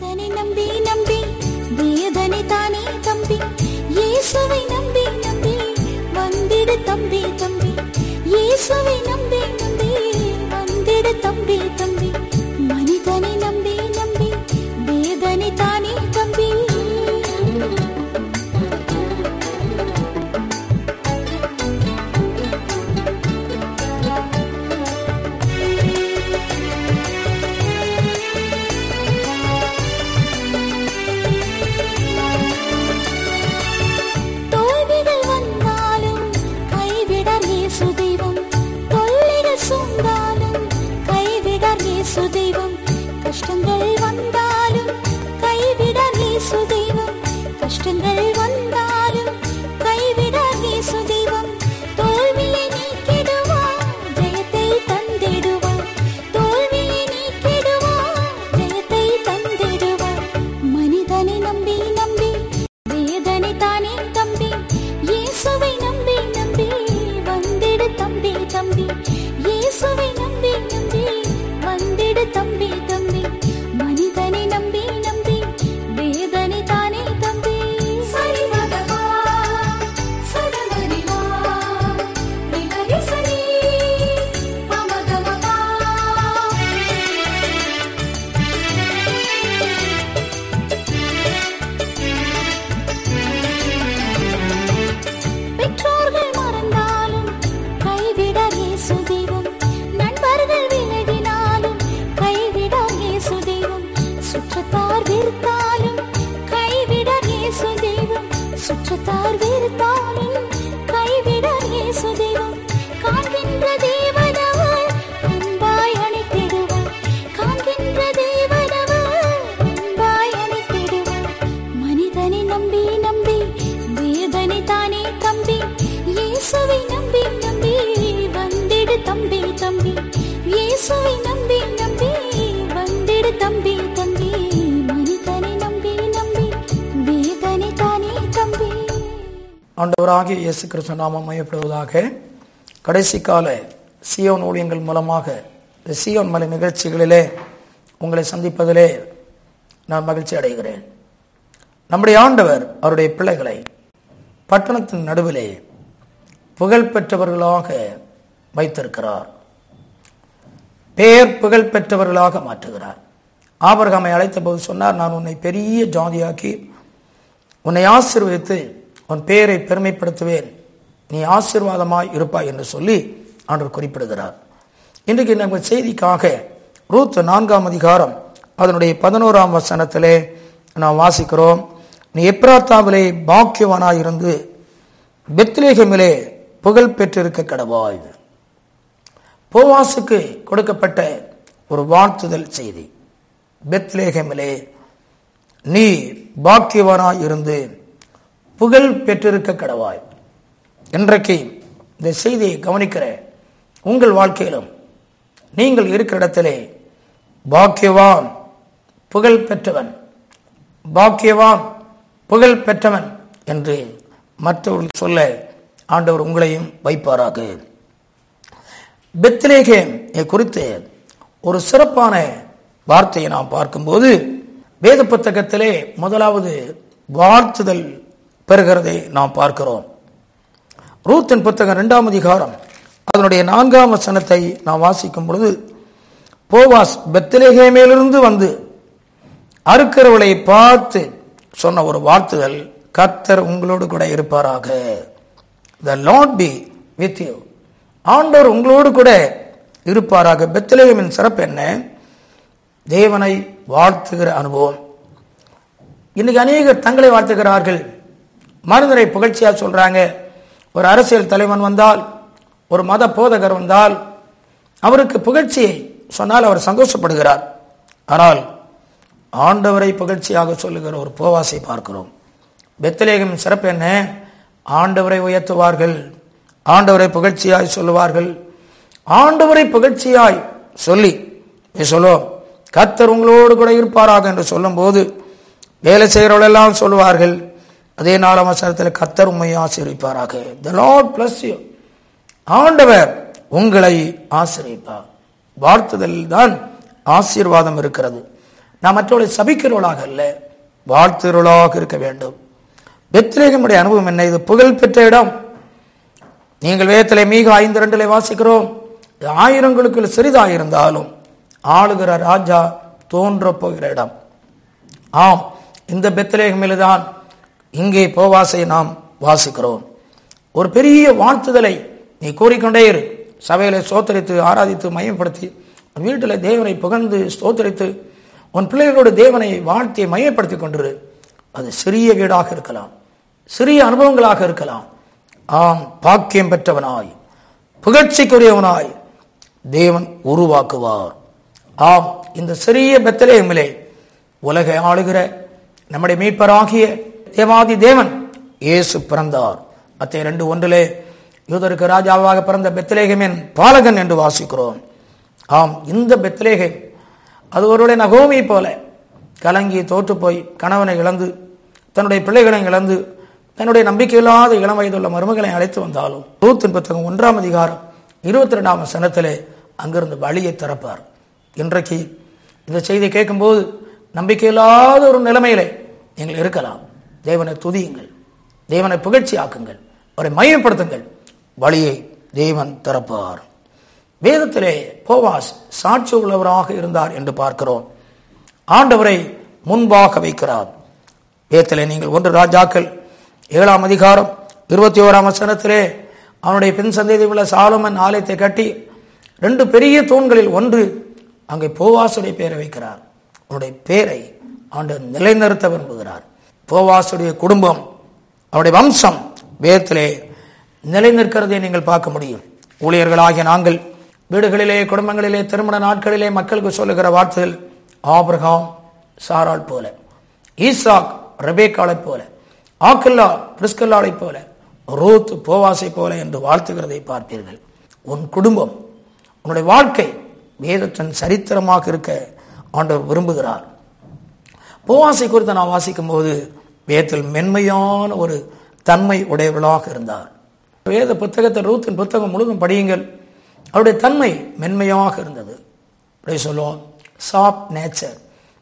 மனிதனை நம்பி நம்பி வேதனை தானே தம்பி, இயேசுவை நம்பி நம்பி வந்திடு தம்பி தம்பி, இயேசுவை நம்பி நம்பி வந்திடு தம்பி தம்பி, மனிதனை நம்பி நம்பி வேதனை தானே தம்பி. கஷ்டங்கள் வந்தாலும் கைவிடார் இயேசு தெய்வம், கஷ்டங்கள் வந்தாலும் கைவிடார் இயேசு தெய்வம், தோல்வியை நீக்கிடுவார் ஜெயத்தை தந்திடுவார், தோல்வியை நீக்கிடுவார் ஜெயத்தை தந்திடுவார், மனிதனை நம்பி நம்பி வேதனை தானே தம்பி, இயேசுவை நம்பி நம்பி வந்திடு தம்பி தம்பி, இயேசுவை நம்பி நம்பி வந்திடு தம்பி தம்பி, மனிதனை நம்பி நம்பி வேதனை தானே தம்பி. சரிமகமா சதமரிமா நிகரி சரி மமகமமா. பெற்றோர்கள் மறந்தாலும் கைவிடார் இயேசு தெய்வம், நண்பர்கள் விலகினாலும் கைவிடார் இயேசு தெய்வம், சுற்றத்தார் வெறுத்தாலும் கைவிடார் இயேசு தெய்வம், சுற்றத்தார் வெறுத்தாலும் கைவிடார் இயேசு தெய்வம், காண்கின்ற தேவனவர் அன்பாய் அணைத்திடுவார், காண்கின்ற தேவனவர் அன்பாய் அணைத்திடுவார், மனிதனை நம்பி நம்பி வேதனை தானே தம்பி, இயேசுவை நம்பி நம்பி வந்திடு தம்பி தம்பி, இயேசுவை நம்பி நம்பி வந்திடு தம்பி தம்பி, மனிதனை நம்பி நம்பி வேதனை தானே தம்பி. ஆண்டவராகிய இயேசு கிறிஸ்து நாமம் மகிமைப்படுவதாக. கடைசி கால சியோன் ஊழியங்கள் மூலமாக இந்த சியோன் மலை நிகழ்ச்சிகளிலே உங்களை சந்திப்பதிலே நான் மகிழ்ச்சி அடைகிறேன். நம்முடைய ஆண்டவர் அவருடைய பிள்ளைகளை பட்டணத்தின் நடுவிலே புகழ் பெற்றவர்களாக வைத்திருக்கிறார், பேர் புகழ் பெற்றவர்களாக மாற்றுகிறார். ஆபிரகாமை அழைத்த போது சொன்னார், நான் உன்னை பெரிய ஜாதியாக்கி உன்னை ஆசீர்வதித்து உன் பெயரை பெருமைப்படுத்துவேன், நீ ஆசீர்வாதமாய் இருப்பாய் என்று சொல்லி ஆண்டவர் குறிப்பிடுகிறார். இன்றைக்கு நம்ம செய்திக்காக ரூத் 4ஆம் அதிகாரம் அதனுடைய 11ஆம் வசனத்திலே நாம் வாசிக்கிறோம். நீ எப்ராத்தாவிலே பாக்கியவானாய் இருந்து பெத்லேகேமிலே புகழ் பெற்றிருக்க கடவாய். போவாசுக்கு கொடுக்கப்பட்ட ஒரு வாழ்த்துதல் செய்தி. பெத்லேகேமிலே நீ பாக்கியவானாய் இருந்து புகழ் பெற்றிருக்க கடவாய். இன்றைக்கு இந்த செய்தியை கவனிக்கிற உங்கள் வாழ்க்கையிலும் நீங்கள் இருக்கிற இடத்திலே பாக்கியவான் புகழ் பெற்றவன், பாக்கியவான் புகழ் பெற்றவன் என்று மற்றவர்கள் சொல்ல ஆண்டவர் உங்களையும் வைப்பாராக. பெத்லேகேம் குறித்து ஒரு சிறப்பான வார்த்தையை நாம் பார்க்கும்போது வேத புத்தகத்திலே முதலாவது வாழ்த்துதல் பெறுகிறதை நாம் பார்க்கிறோம். ரூத்தின் புத்தகம் 2ஆம் அதிகாரம் அதனுடைய 4ஆம் வசனத்தை நாம் வாசிக்கும் பொழுது, போவாஸ் பெத்லேகேமிலிருந்து வந்து அறுக்கிறவளை பார்த்து சொன்ன ஒரு வாழ்த்துதல், கர்த்தர் உங்களோடு கூட இருப்பாராக. The Lord be with you. ஆண்டவர் உங்களோடு கூட இருப்பாராக. பெத்லேகேமின் சிறப்பு என்ன? தேவனை வாழ்த்துகிற அனுபவம். இன்னைக்கு அநேகர் தங்களை வாழ்த்துகிறார்கள், மனிதரை புகழ்ச்சியா சொல்றாங்க. ஒரு அரசியல் தலைவன் வந்தால், ஒரு மத போதகர் வந்தால் அவருக்கு புகழ்ச்சியை சொன்னால் அவர் சந்தோஷப்படுகிறார். ஆனால் ஆண்டவரை புகழ்ச்சியாக சொல்லுகிற ஒரு போவாசை பார்க்கிறோம். பெத்லேகேமின் சிறப்பு என்ன? ஆண்டவரை உயர்த்துவார்கள், ஆண்டவரை புகழ்ச்சியாய் சொல்லுவார்கள். ஆண்டவரை புகழ்ச்சியாய் சொல்லி சொல்லுவோம், கர்த்தர் உங்களோடு கூட இருப்பாராக என்று சொல்லும் போது வேலை செய்கிறவர்கள் எல்லாம் சொல்லுவார்கள், அதே 4ஆம் வசனத்தில் கர்த்தர் உம்மை ஆசீர்வதிப்பாராக. The Lord bless you. ஆண்டவர் உங்களை ஆசீர்வதிப்பார். வாழ்த்துதல் தான் ஆசீர்வாதம் இருக்கிறது. நாம் மற்றவர்களை சபிக்கிறவர்களாக அல்ல, வாழ்த்துகிறவர்களாக இருக்க வேண்டும். பெத்லகேமுடைய அனுபவம் என்ன? இது புகழ் பெற்ற இடம். நீங்கள் வேதத்திலே மீகா 5:2 வாசிக்கிறோம், ஆயிரங்களுக்குள் சிறிதாயிருந்தாலும் ஆளுகிற ராஜா தோன்ற போகிற இடம். ஆம், இந்த பெத்லகேமில்தான் இங்கே போவாசை நாம் வாசிக்கிறோம். ஒரு பெரிய வாழ்த்துதலை நீ கூறிக்கொண்டே இரு. சபையில ஸ்தோத்தரித்து ஆராதித்து மையப்படுத்தி வீட்டில் தேவனை புகழ்ந்து ஸ்தோத்தரித்து உன் பிள்ளைகளோடு தேவனை வாழ்த்தி மையப்படுத்தி கொண்டிரு. அது சிறிய வீடாக இருக்கலாம், சிறிய அனுபவங்களாக இருக்கலாம். ஆம், பாக்கியம் பெற்றவனாய் புகழ்ச்சிக்குரியவனாய் தேவன் உருவாக்குவார். ஆம், இந்த சிறிய பெத்லகேமிலே உலகை ஆளுகிற நம்முடைய மீட்பராகிய தேவாதி தேவன் இயேசு பிறந்தார். மத்தேயு 2:1 யூதருக்கு ராஜாவாக பிறந்த பெத்லகேமின் பாலகன் என்று வாசிக்கிறோம். ஆம், இந்த பெத்லகேம் அது ஒருவருடைய நகோமி போல கலங்கி தோற்று போய் கணவனை இழந்து தன்னுடைய பிள்ளைகளை இழந்து தன்னுடைய நம்பிக்கையில்லாத இளம் வயதுள்ள மருமகளை அழைத்து வந்தாலும் ரூத்தின் புத்தகம் 1:22 அங்கிருந்து வழியை திறப்பார். இன்றைக்கு இந்த செய்தியை கேட்கும்போது நம்பிக்கையில்லாத ஒரு நிலைமையிலே நீங்கள் இருக்கலாம். தேவனை துதியுங்கள், தேவனை புகழ்ச்சி ஆக்குங்கள், அவரை மையப்படுத்துங்கள், வழியை தேவன் திறப்பார். வேதத்திலே போவாஸ் சாட்சி உள்ளவராக இருந்தார் என்று பார்க்கிறோம். ஆண்டவரை முன்பாக வைக்கிறார். வேதத்திலே நீங்கள் 1 ராஜாக்கள் 7:21 அவனுடைய பின் சந்ததி உள்ள சாலமன் ஆலயத்தை கட்டி 2 பெரிய தூண்களில் ஒன்று அங்கே போவாசுடைய பெயரை வைக்கிறார். அவனுடைய பெயரை ஆண்டவர் நிலைநிறுத்த விரும்புகிறார். போவாசுடைய குடும்பம், அவருடைய வம்சம் வேதத்திலே நிலைநிற்கிறதை நீங்கள் பார்க்க முடியும். ஊழியர்களாகிய நாங்கள் வீடுகளிலே குடும்பங்களிலே திருமண நாட்களிலே மக்களுக்கு சொல்லுகிற வார்த்தைகள் ஆபிரகாம் சாராள் போல, ஈசாக் ரெபேக்காளை போல, ஆக்கில்லா பிரிஸ்கில்லாளை போல, ரூத் போவாசை போல என்று வாழ்த்துகிறதை பார்ப்பீர்கள். உன் குடும்பம், உன்னுடைய வாழ்க்கை வேதத்தின் சரித்திரமாக இருக்க ஆண்டவர் விரும்புகிறார். போவாசை குறித்து நான் வாசிக்கும் போது வேதத்தில் மென்மையான ஒரு தன்மை உடையவர்களாக இருந்தார். வேத புத்தகத்தை ரூத்தின் புத்தகம் முழுதும் படியுங்கள். அவருடைய தன்மை மென்மையாக இருந்தது. சொல்லுவோம் சாஃப்ட் நேச்சர்,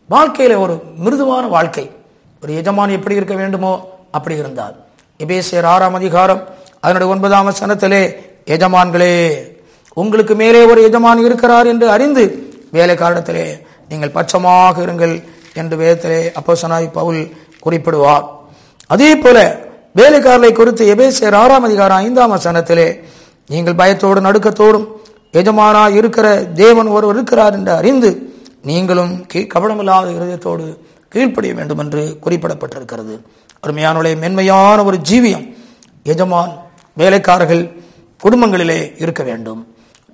வாழ்க்கையில ஒரு மிருதுவான வாழ்க்கை. ஒரு எஜமான் எப்படி இருக்க வேண்டுமோ அப்படி இருந்தார். எபேசியர் 6 அதனுடைய 9 எஜமான்களே உங்களுக்கு மேலே ஒரு எஜமான் இருக்கிறார் என்று அறிந்து வேலைக்காரத்திலே நீங்கள் பட்சமாக இருங்கள் என்று வேதத்திலே அப்போஸ்தலனாகிய பவுல் குறிப்பிடுவார். அதே போல வேலைக்காரரை குறித்து எபேசியர் 6:5 நீங்கள் பயத்தோடு நடுக்கத்தோடும் எஜமானாய் இருக்கிற தேவன் ஒருவர் இருக்கிறார் என்று அறிந்து நீங்களும் கபடமில்லாத இருதயத்தோடு கீழ்ப்படிய வேண்டும் என்று குறிப்பிடப்பட்டிருக்கிறது. அருமையானவர்களே, மென்மையான ஒரு ஜீவியம் எஜமான் வேலைக்காரர்கள் குடும்பங்களிலே இருக்க வேண்டும்.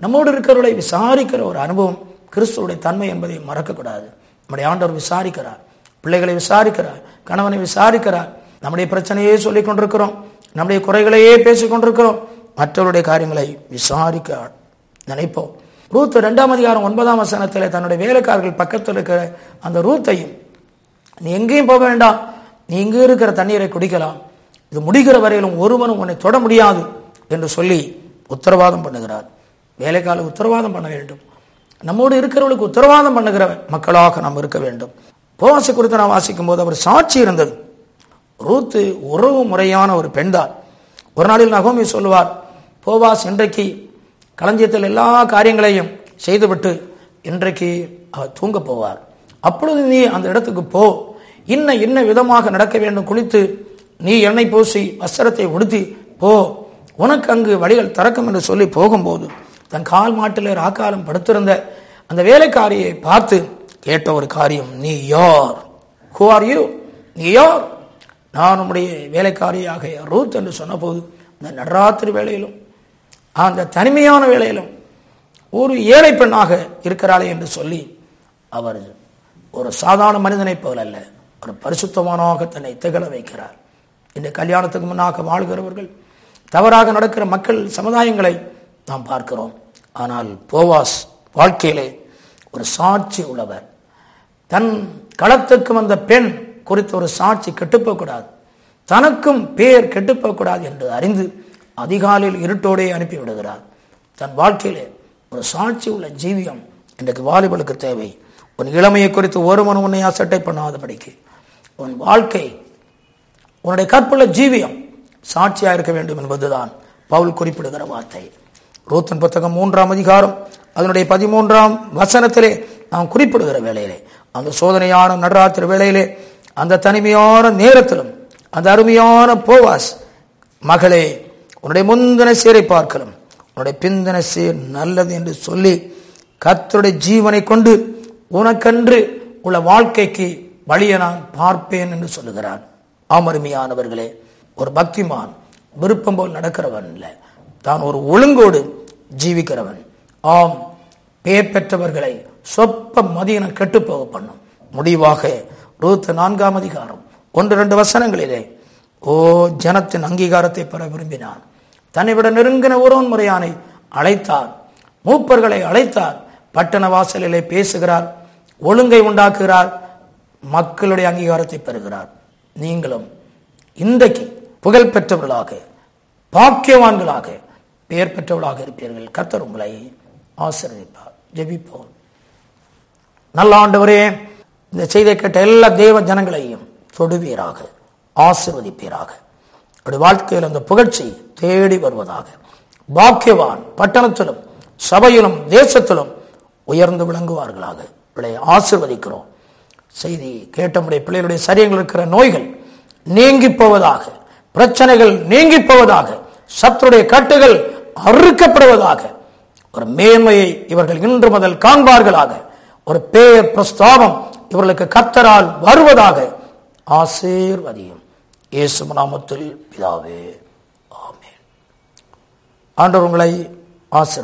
நம்மோடு இருக்கிறவர்களை விசாரிக்கிற ஒரு அனுபவம் கிறிஸ்துவுடைய தன்மை என்பதை மறக்கக்கூடாது. நம்முடைய ஆண்டவர் விசாரிக்கிறார், பிள்ளைகளை விசாரிக்கிறார், கணவனை விசாரிக்கிறார். நம்முடைய பிரச்சனையே சொல்லிக் கொண்டிருக்கிறோம், நம்முடைய குறைகளையே பேசிக் கொண்டிருக்கிறோம், மற்றவருடைய காரியங்களை விசாரிக்க நினைப்போம். ரூத் 2:9 தன்னுடைய வேலைக்காரர்கள் பக்கத்தில் இருக்கிற அந்த ரூத்தையும், நீ எங்கேயும் போக வேண்டாம், நீ இங்கே இருக்கிற தண்ணீரை குடிக்கலாம், இது முடிகிற வரையிலும் ஒருவனும் உன்னை தொட முடியாது என்று சொல்லி உத்தரவாதம் பண்ணுகிறார். வேலைக்காரர்கள் உத்தரவாதம் பண்ண வேண்டும். நம்மோடு இருக்கிறவர்களுக்கு உத்தரவாதம் பண்ணுகிற மக்களாக நாம் இருக்க வேண்டும். போவாசை குறித்து நான் வாசிக்கும் போது அவர் சாட்சி இருந்தது. ரூத்து உறவு முறையான ஒரு பெண்தான். ஒரு நாளில் நகோமி சொல்லுவார், போவாஸ் இன்றைக்கு களஞ்சியத்தில் எல்லா காரியங்களையும் செய்துவிட்டு இன்றைக்கு அவர் தூங்க போவார். அப்பொழுது நீ அந்த இடத்துக்கு போ, இன்ன விதமாக நடக்க வேண்டும், குளித்து நீ எண்ணெய் பூசி வஸ்திரத்தை உடுத்தி போ, உனக்கு அங்கு வழிகள் திறக்கும் என்று சொல்லி போகும்போது தன் கால் மாட்டில் ராக்காலம் படுத்திருந்த அந்த வேலைக்காரியை பார்த்து கேட்ட ஒரு காரியம், நீ யார்? Who are you? நீ யார்? நான் உம்முடைய வேலைக்காரியாக ரூத் என்று சொன்ன போது அந்த நடுராத்திரி வேளையிலும் அந்த தனிமையான வேளையிலும் ஒரு ஏழை பெண்ணாக இருக்கிறாளே என்று சொல்லி அவர் ஒரு சாதாரண மனிதனைப் போல அல்ல, ஒரு பரிசுத்தமானாக தன்னை திகழ வைக்கிறார். இந்த கல்யாணத்துக்கு முன்னாக வாழ்கிறவர்கள், தவறாக நடக்கிற மக்கள் சமுதாயங்களை நாம் பார்க்கிறோம். ஆனால் போவாஸ் வாழ்க்கையிலே ஒரு சாட்சி உள்ளவர். தன் களத்துக்கு வந்த பெண் குறித்த ஒரு சாட்சி கெட்டுப்போகக்கூடாது, தனக்கும் பேர் கெட்டுப்போகக்கூடாது என்று அறிந்து அதிகாலையில் இருட்டோடே அனுப்பிவிடுகிறார். தன் வாழ்க்கையிலே ஒரு சாட்சி உள்ள ஜீவியம் இன்றைக்கு வாலிபலுக்கு தேவை. உன் இளமையை குறித்து ஒருவன் உன்னை அசட்டை பண்ணாதபடிக்கு உன் வாழ்க்கை, உன்னுடைய கற்புள்ள ஜீவியம் சாட்சியாக இருக்க வேண்டும் என்பதுதான் பவுல் குறிப்பிடுகிற வார்த்தை. ரூத்தின் புத்தகம் 3ஆம் அதிகாரம் அதனுடைய 13ஆம் வசனத்திலே நாம் குறிப்பிடுகிற வேளையிலே, அந்த சோதனையான நடுராத்திரி வேளையிலே, அந்த தனிமையான நேரத்திலும் அந்த அருமையான போவாஸ், மகளே உன்னுடைய முந்தின சீரை பார்க்கலாம் உன்னுடைய பிந்தின சீர் நல்லது என்று சொல்லி கர்த்தருடைய ஜீவனை கொண்டு உனக்கென்று உள்ள வாழ்க்கைக்கு வழியை நான் பார்ப்பேன் என்று சொல்லுகிறான். ஆமருமையானவர்களே, ஒரு பக்திமான் விருப்பம் போல் நடக்கிறவன் இல்லை, தான் ஒரு ஒழுங்கோடு ஜீவிக்கிறவன். ஆம், பெயர் பெற்றவர்களை சொப்ப மதியினம் கெட்டுப்போக பண்ணும். முடிவாக ரூத் 4ஆம் அதிகாரம் 1-2 வசனங்களிலே, ஓ ஜனத்தின் அங்கீகாரத்தை பெற விரும்பினான். தன்னை விட நெருங்கின ஒருவன் முறையானை அழைத்தார், மூப்பர்களை அழைத்தார், பட்டண வாசலிலே பேசுகிறார், ஒழுங்கை உண்டாக்குகிறார், மக்களுடைய அங்கீகாரத்தை பெறுகிறார். நீங்களும் இன்றைக்கு புகழ் பெற்றவர்களாக, பாக்கியவான்களாக, பெயர் பெற்றவர்களாக இருப்பீர்கள். கர்த்தர் உங்களை ஆசீர்வதிப்பார். ஜெபிப்போம். நல்ல ஆண்டவரே, இந்த செய்தியை கேட்ட எல்லா தேவ ஜனங்களையும் தொடுவீராக, ஆசீர்வதிப்பீராக. அவருடைய வாழ்க்கையில் அந்த புகழ்ச்சி தேடி வருவதாக. பாக்கியவான் பட்டணத்திலும் சபையிலும் தேசத்திலும் உயர்ந்து விளங்குவார்களாக. இவளை ஆசீர்வதிக்கிறோம். செய்தி கேட்டமுடைய பிள்ளைகளுடைய சரீரங்கள் இருக்கிற நோய்கள் நீங்கி போவதாக, பிரச்சனைகள் நீங்கி போவதாக, சத்துருடைய கட்டுகள் அறுக்கப்படுவதாக. ஒரு மேன்மையை இவர்கள் இன்று முதல் காண்பார்களாக. ஒரு பேர் பிரஸ்தாபம் இவர்களுக்கு கர்த்தரால் வருவதாக. ஆசீர்வதியும் இயேசு நாமத்தில் பிதாவே, ஆமென். ஆண்டவர் உங்களை ஆசீர்வதிப்பார்.